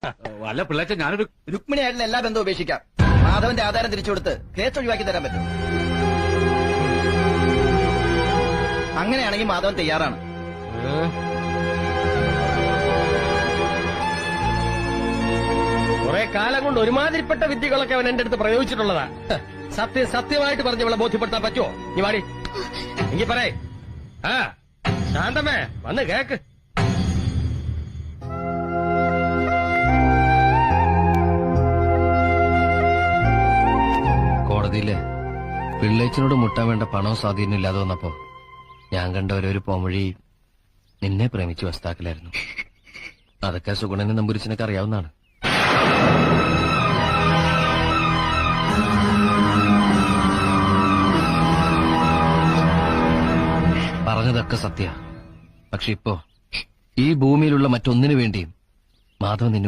അല്ല പിള്ളേച്ച ഞാനൊരു രുക്മിണിയായിട്ടുള്ള എല്ലാ ബന്ധവും ഉപേക്ഷിക്കാം. മാധവന്റെ ആധാരം തിരിച്ചു കൊടുത്ത് കേസ് ഒഴിവാക്കി തരാൻ പറ്റും. അങ്ങനെയാണെങ്കിൽ മാധവൻ തയ്യാറാണ്. കുറെ കാലം കൊണ്ട് ഒരുമാതിരിപ്പെട്ട വിദ്യകളൊക്കെ അവൻ എന്റെ അടുത്ത് പ്രയോഗിച്ചിട്ടുള്ളതാ. സത്യമായിട്ട് പറഞ്ഞ് ഇവളെ ബോധ്യപ്പെടുത്താൻ പറ്റുമോ? നീ വാടി, എങ്കി പറയേ. ആ ശാന്തമേ, വന്ന് കേക്ക്. കോടതിയില് പിള്ളേച്ചനോട് മുട്ടാൻ വേണ്ട പണവും സ്വാധീനം ഇല്ലാതെ വന്നപ്പോ ഞാൻ കണ്ട ഒരു പോംവഴി നിന്നെ പ്രേമിച്ച് വസ്താക്കലായിരുന്നു. അതൊക്കെ സുഗുണനെ നമ്പൂരിച്ചനൊക്കെ അറിയാവുന്നതാണ്. പറഞ്ഞതൊക്കെ സത്യ. പക്ഷെ ഇപ്പോ ഈ ഭൂമിയിലുള്ള മറ്റൊന്നിനു വേണ്ടിയും മാധവൻ നിന്നെ